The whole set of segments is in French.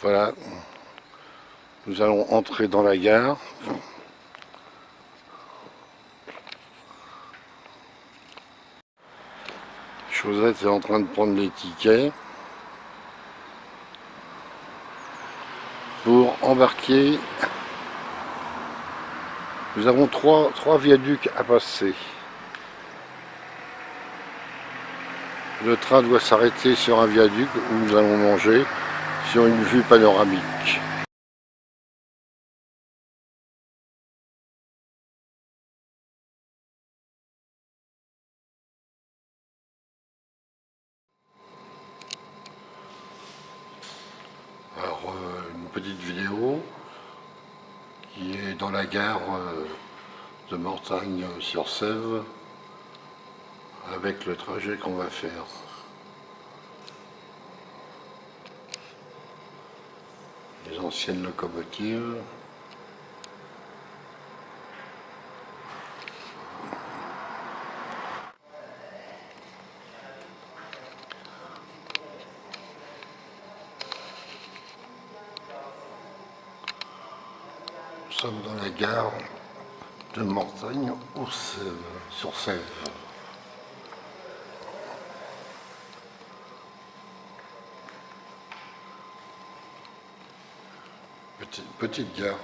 Voilà, nous allons entrer dans la gare. Chosette est en train de prendre les tickets pour embarquer. Nous avons trois viaducs à passer. Le train doit s'arrêter sur un viaduc où nous allons manger sur une vue panoramique. Alors, une petite vidéo qui est dans la gare de Mortagne-sur-Sèvre avec le trajet qu'on va faire. Les anciennes locomotives. Nous sommes dans la gare de Mortagne-sur-Sèvre. Petite gare.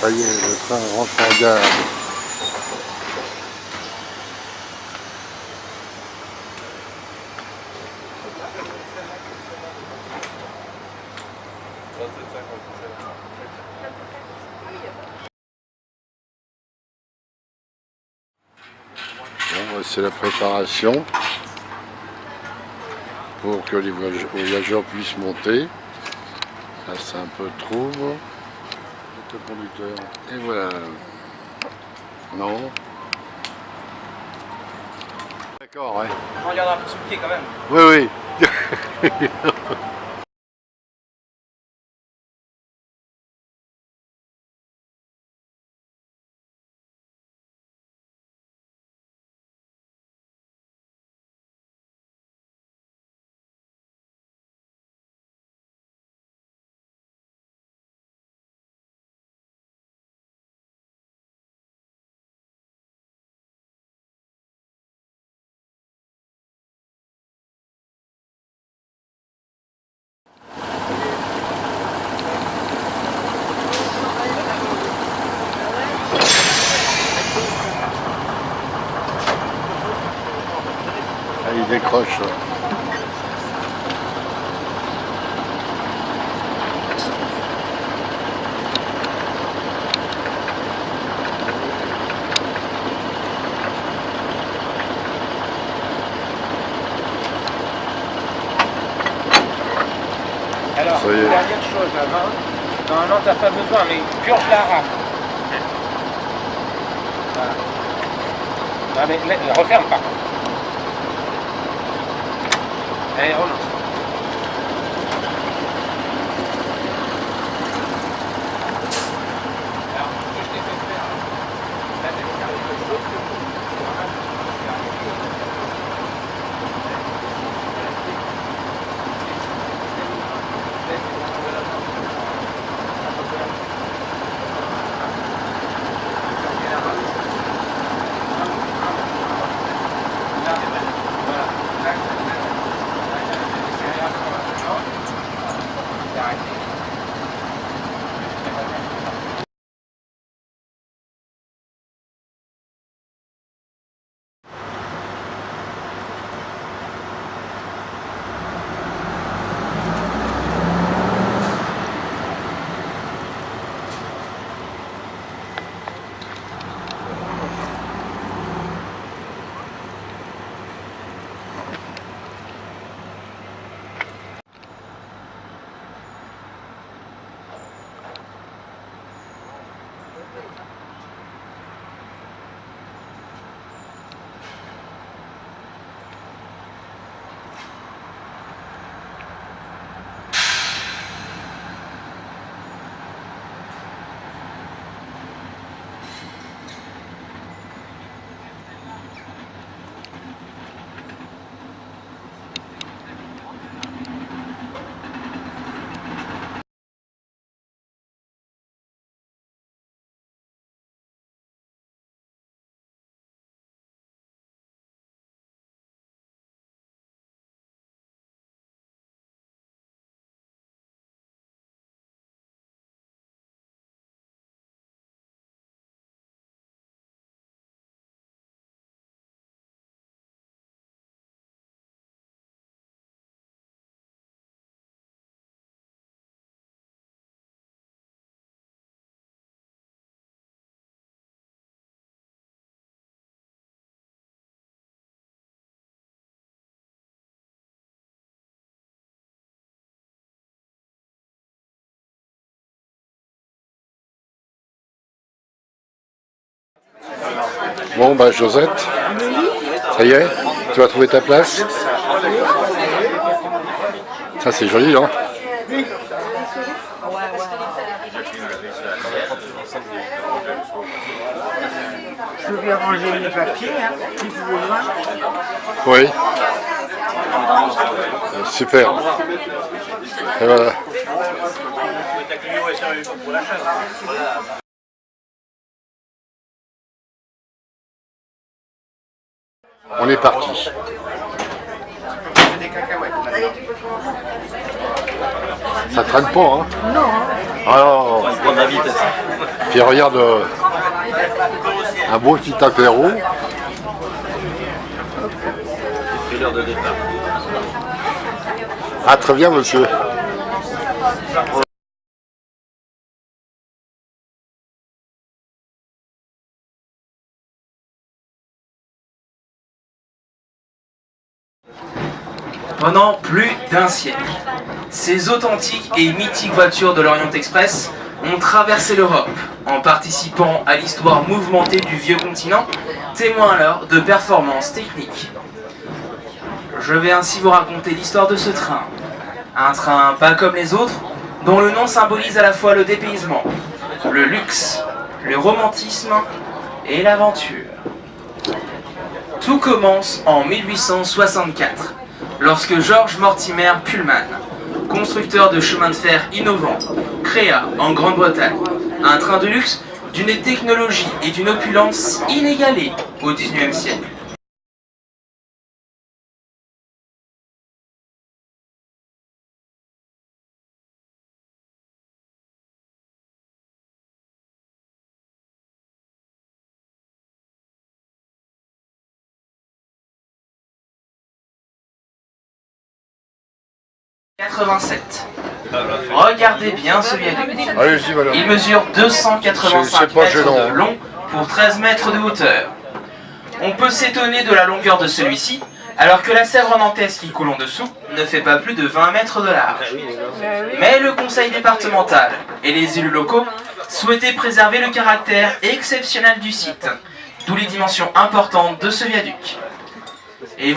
Ça y est, le train rentre en gare. Bon, c'est la préparation pour que les voyageurs puissent monter. Là, c'est un peu trop. Le conducteur. Et voilà. Non. D'accord, ouais. On regarde un peu sous le pied quand même. Oui, oui. Ah, il décroche. Alors, dernière chose, avant, normalement t'as pas besoin, mais purge la rame. Voilà. Non mais referme par contre. Allez, relance. Alors, ce que je t'ai fait faire, là, t'as fait quelque chose que Bon, bah Josette, ça y est, tu vas trouver ta place. Ça c'est joli, non? Je vais ranger les papiers, hein, si vous voulez. Oui. Super. Et voilà. On est parti. Ça traîne pas, hein? Non. Alors, puis regarde un beau petit apéro. C'est l'heure de départ. Ah, très bien, monsieur. Pendant plus d'un siècle, ces authentiques et mythiques voitures de l'Orient Express ont traversé l'Europe en participant à l'histoire mouvementée du vieux continent, témoin alors de performances techniques. Je vais ainsi vous raconter l'histoire de ce train. Un train pas comme les autres, dont le nom symbolise à la fois le dépaysement, le luxe, le romantisme et l'aventure. Tout commence en 1864, lorsque George Mortimer Pullman, constructeur de chemins de fer innovants, créa en Grande-Bretagne un train de luxe d'une technologie et d'une opulence inégalées au XIXe siècle. Regardez bien ce viaduc. Allez-y, madame. Il mesure 285 pas mètres gênant. de long pour 13 mètres de hauteur. On peut s'étonner de la longueur de celui-ci, alors que la Sèvre nantaise qui coule en dessous ne fait pas plus de 20 mètres de large. Mais le conseil départemental et les élus locaux souhaitaient préserver le caractère exceptionnel du site, d'où les dimensions importantes de ce viaduc. Et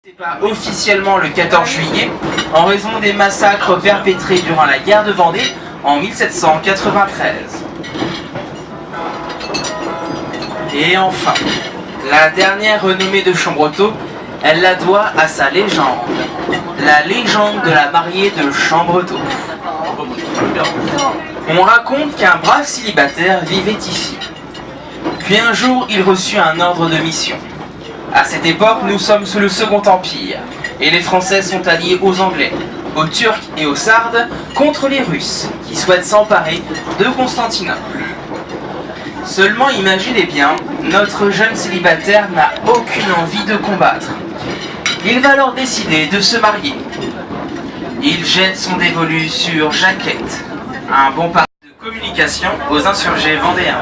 c'était pas officiellement le 14 juillet, en raison des massacres perpétrés durant la guerre de Vendée en 1793. Et enfin, la dernière renommée de Chambretot, elle la doit à sa légende, la légende de la mariée de Chambretot. On raconte qu'un brave célibataire vivait ici, Puis un jour, il reçut un ordre de mission. À cette époque, nous sommes sous le Second Empire, et les Français sont alliés aux Anglais, aux Turcs et aux Sardes contre les Russes, qui souhaitent s'emparer de Constantinople. Seulement imaginez bien, notre jeune célibataire n'a aucune envie de combattre. Il va alors décider de se marier. Il jette son dévolu sur Jaquette, un bon parti de communication aux insurgés vendéens.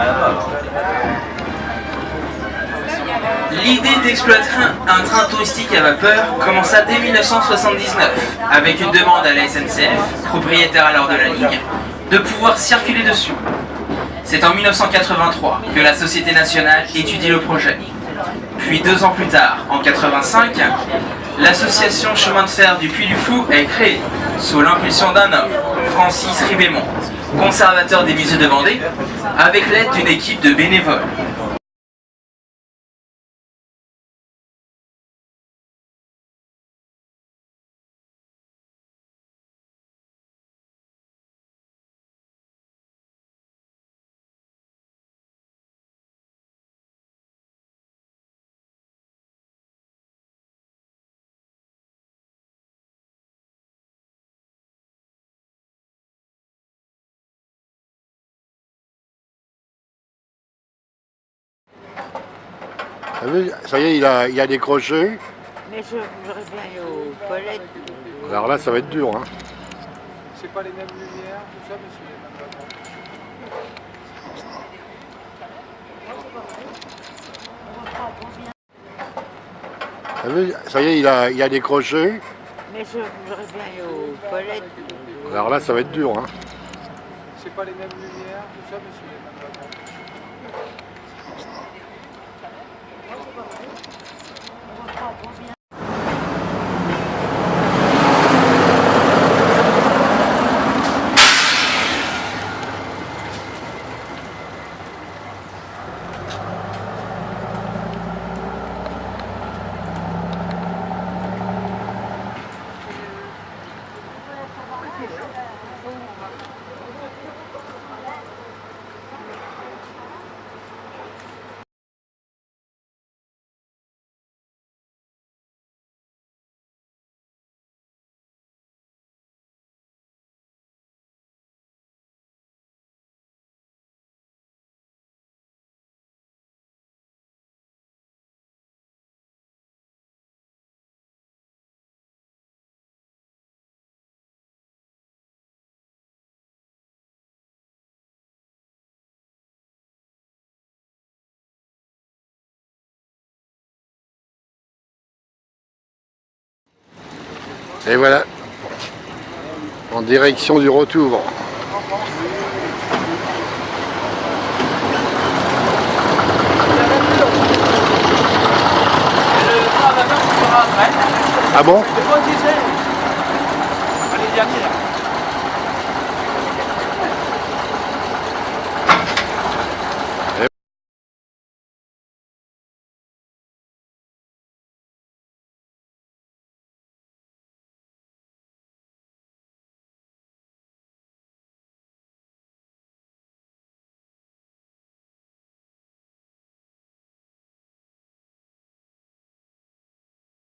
L'idée d'exploiter un train touristique à vapeur commença dès 1979, avec une demande à la SNCF, propriétaire alors de la ligne, de pouvoir circuler dessus. C'est en 1983 que la Société nationale étudie le projet. Puis 2 ans plus tard, en 1985, l'association Chemin de fer du Puy du Fou est créée, sous l'impulsion d'un homme, Francis Ribémont, conservateur des musées de Vendée, avec l'aide d'une équipe de bénévoles. Ça y est, il a décroché. Mais je voudrais bien aller aux toilettes. Alors là, ça va être dur. Hein. C'est pas les mêmes lumières, tout ça, mais c'est les mêmes Ça y est, il a décroché. Mais je voudrais bien aller aux toilettes. Alors là, ça va être dur. Hein. C'est pas les mêmes lumières, tout ça, mais c'est les mêmes Et voilà, en direction du retour. Ah bon?